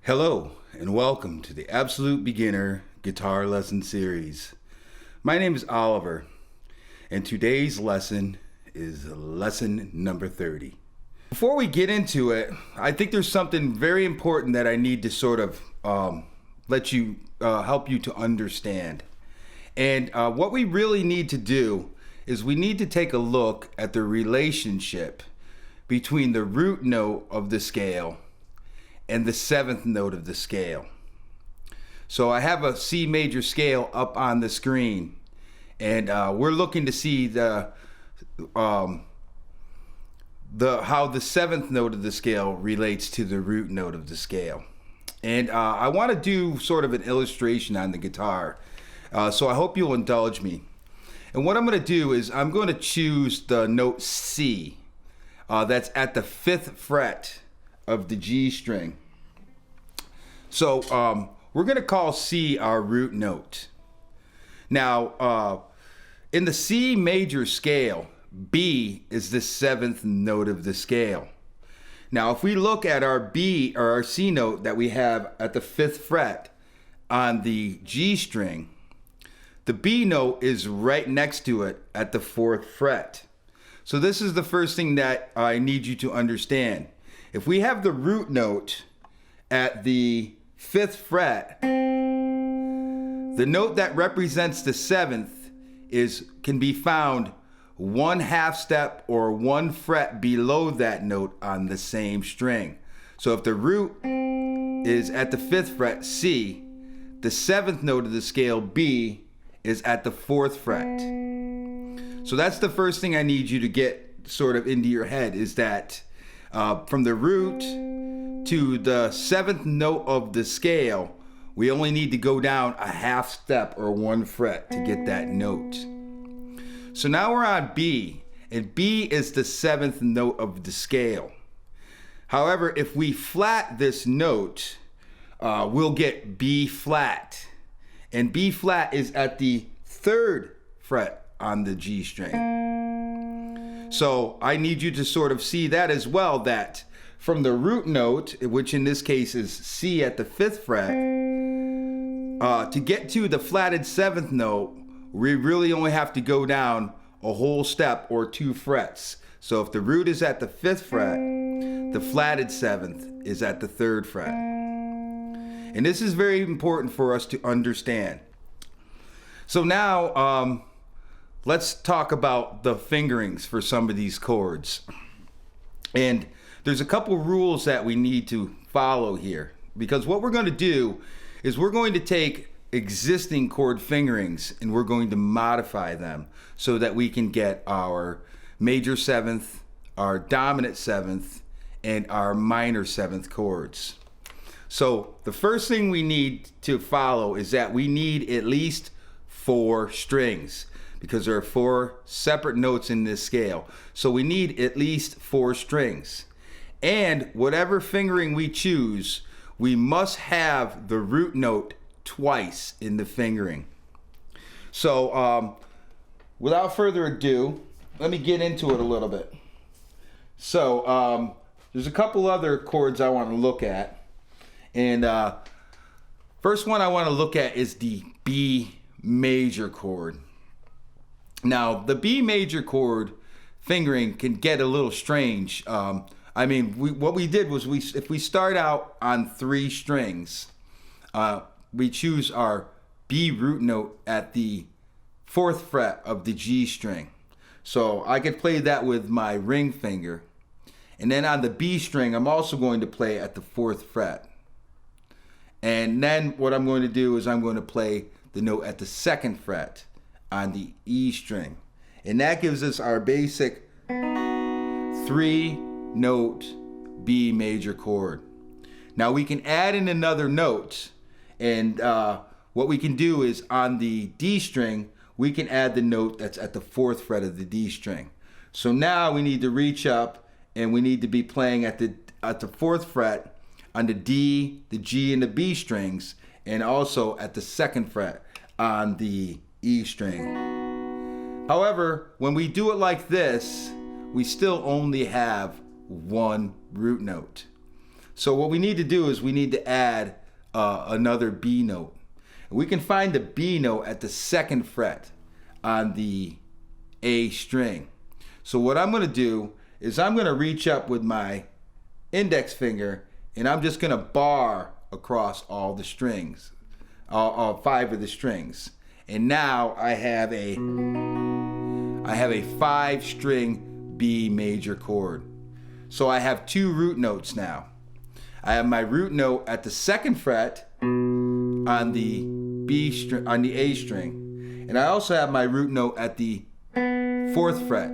Hello and welcome to the Absolute Beginner Guitar Lesson Series. My name is Oliver and today's lesson is lesson number 30. Before we get into it, I think there's something very important that I need to sort of help you to understand. And what we really need to do is we need to take a look at the relationship between the root note of the scale and the seventh note of the scale. So I have a C major scale up on the screen, and we're looking to see how the seventh note of the scale relates to the root note of the scale. And I want to do sort of an illustration on the guitar, so I hope you'll indulge me. And what I'm going to do is I'm going to choose the note C that's at the 5th fret of the G string. So we're going to call C our root note. Now, in the C major scale, B is the 7th note of the scale. Now, if we look at our B or our C note that we have at the 5th fret on the G string, the B note is right next to it at the 4th fret. So this is the first thing that I need you to understand. If we have the root note at the 5th fret, the note that represents the 7th can be found 1/2 step or 1 fret below that note on the same string. So if the root is at the 5th fret, C, the 7th note of the scale, B, is at the 4th fret. So that's the first thing I need you to get sort of into your head, is that from the root to the 7th note of the scale, we only need to go down 1/2 step or 1 fret to get that note. So now we're on B, and B is the 7th note of the scale. However, if we flat this note, we'll get B flat. And B flat is at the 3rd fret on the G string. So I need you to sort of see that as well, that from the root note, which in this case is C at the 5th fret, to get to the flatted 7th note, we really only have to go down a whole step or 2 frets. So if the root is at the 5th fret, the flatted 7th is at the 3rd fret. And this is very important for us to understand. So now, let's talk about the fingerings for some of these chords. And there's a couple rules that we need to follow here, because what we're going to do is we're going to take existing chord fingerings and we're going to modify them so that we can get our major 7th, our dominant 7th, and our minor 7th chords. So the first thing we need to follow is that we need at least 4 strings, because there are 4 separate notes in this scale. So we need at least 4 strings. And whatever fingering we choose, we must have the root note twice in the fingering. So without further ado, let me get into it a little bit. So there's a couple other chords I want to look at. And first one I want to look at is the B major chord. Now, the B major chord fingering can get a little strange. What we did was if we start out on 3 strings, we choose our B root note at the 4th fret of the G string. So I could play that with my ring finger. And then on the B string, I'm also going to play at the 4th fret. And then what I'm going to do is I'm going to play the note at the 2nd fret on the E string. And that gives us our basic 3-note B major chord. Now we can add in another note, and what we can do is on the D string, we can add the note that's at the 4th fret of the D string. So now we need to reach up and we need to be playing at the 4th fret on the D, the G, and the B strings, and also at the 2nd fret on the E string. However, when we do it like this, we still only have 1 root note. So what we need to do is we need to add another B note. We can find the B note at the 2nd fret on the A string. So what I'm going to do is I'm going to reach up with my index finger and I'm just going to bar across all the strings, all 5 of the strings. And now I have a 5-string B major chord. So I have 2 root notes now. I have my root note at the 2nd fret on the A string, and I also have my root note at the 4th fret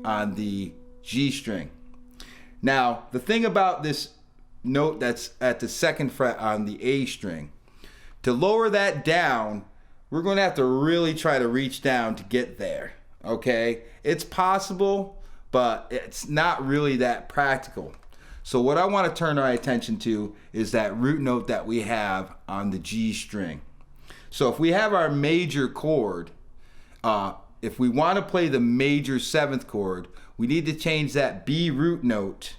on the G string. Now, the thing about this note that's at the 2nd fret on the A string, to lower that down, we're going to have to really try to reach down to get there. Okay, it's possible, but it's not really that practical. So what I want to turn our attention to is that root note that we have on the G string. So if we have our major chord, if we want to play the major 7th chord, we need to change that B root note.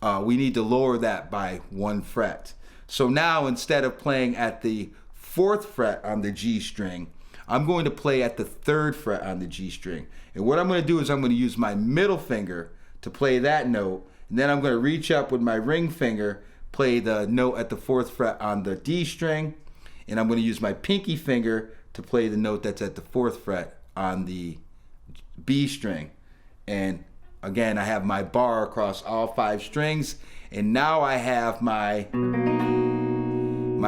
We need to lower that by 1 fret. So now instead of playing at the 4th fret on the G string, I'm going to play at the 3rd fret on the G string. And what I'm going to do is I'm going to use my middle finger to play that note. And then I'm going to reach up with my ring finger, play the note at the 4th fret on the D string. And I'm going to use my pinky finger to play the note that's at the 4th fret on the B string. And again, I have my bar across all 5 strings. And now I have my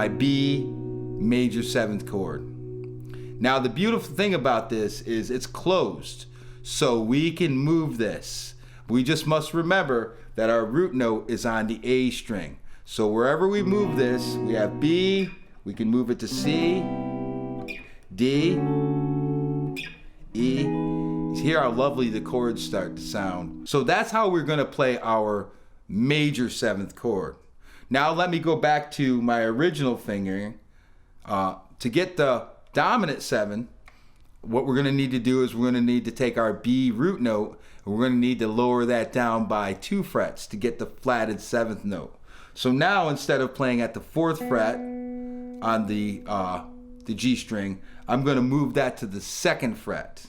B major 7th chord. Now the beautiful thing about this is it's closed, so we can move this. We just must remember that our root note is on the A string. So wherever we move this, we have B, we can move it to C, D, E. Hear how lovely the chords start to sound. So that's how we're going to play our major 7th chord. Now let me go back to my original fingering. To get the dominant 7, what we're going to need to do is we're going to need to take our B root note and we're going to need to lower that down by 2 frets to get the flatted 7th note. So now instead of playing at the 4th fret on the G string, I'm going to move that to the 2nd fret.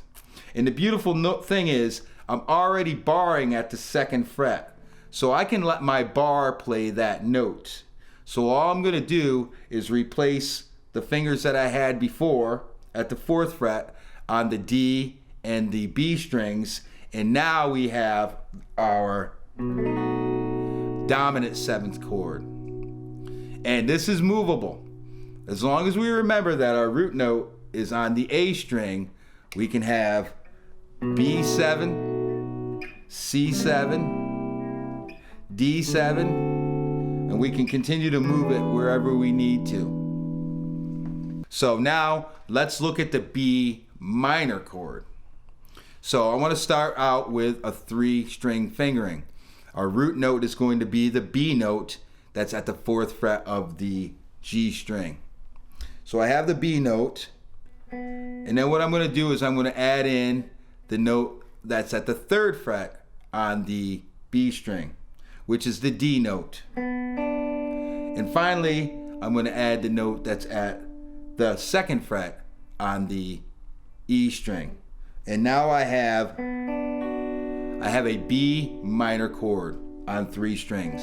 And the beautiful thing is I'm already barring at the 2nd fret. So I can let my bar play that note. So all I'm going to do is replace the fingers that I had before at the 4th fret on the D and the B strings, and now we have our dominant 7th chord. And this is movable. As long as we remember that our root note is on the A string, we can have B7, C7, D7, and we can continue to move it wherever we need to. So now let's look at the B minor chord. So I want to start out with a 3-string fingering. Our root note is going to be the B note that's at the 4th fret of the G string. So I have the B note, and then what I'm going to do is I'm going to add in the note that's at the 3rd fret on the B string, which is the D note. And finally, I'm going to add the note that's at the 2nd fret on the E string. And now I have a B minor chord on 3 strings.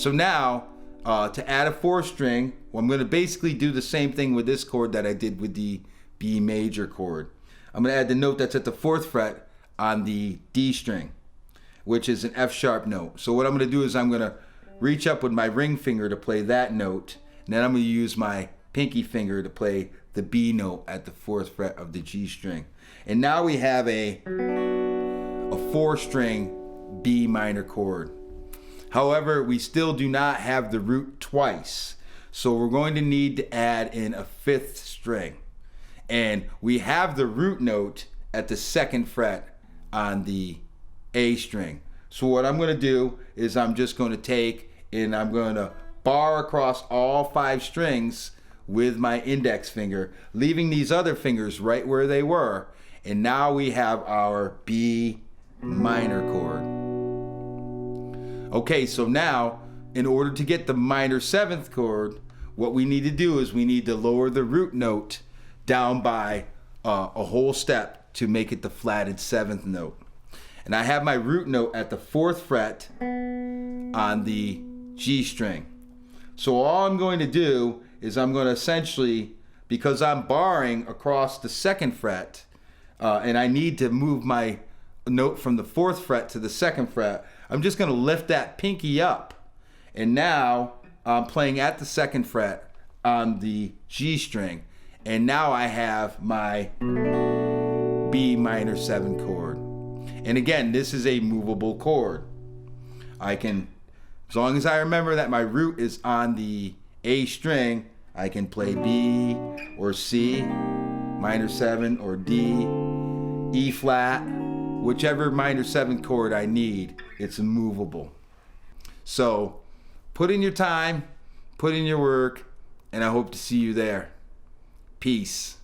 So now to add a 4th string, well, I'm going to basically do the same thing with this chord that I did with the B major chord. I'm going to add the note that's at the 4th fret on the D string, which is an F sharp note. So what I'm going to do is I'm going to reach up with my ring finger to play that note, and then I'm going to use my pinky finger to play the B note at the 4th fret of the G string. And now we have a 4-string B minor chord. However, we still do not have the root twice. So we're going to need to add in a 5th string. And we have the root note at the 2nd fret on the A string. So what I'm going to do is I'm just going to take and I'm going to bar across all 5 strings with my index finger, leaving these other fingers right where they were. And now we have our B minor chord. Okay, so now in order to get the minor 7th chord, what we need to do is we need to lower the root note down by a whole step to make it the flatted 7th note. And I have my root note at the 4th fret on the G string. So all I'm going to do is I'm going to essentially, because I'm barring across the 2nd fret, and I need to move my note from the 4th fret to the 2nd fret, I'm just going to lift that pinky up. And now I'm playing at the 2nd fret on the G string. And now I have my B minor 7 chord. And again, this is a movable chord. I can, as long as I remember that my root is on the A string, I can play B or C, minor 7, or D, E flat, whichever minor 7 chord I need, it's movable. So put in your time, put in your work, and I hope to see you there. Peace.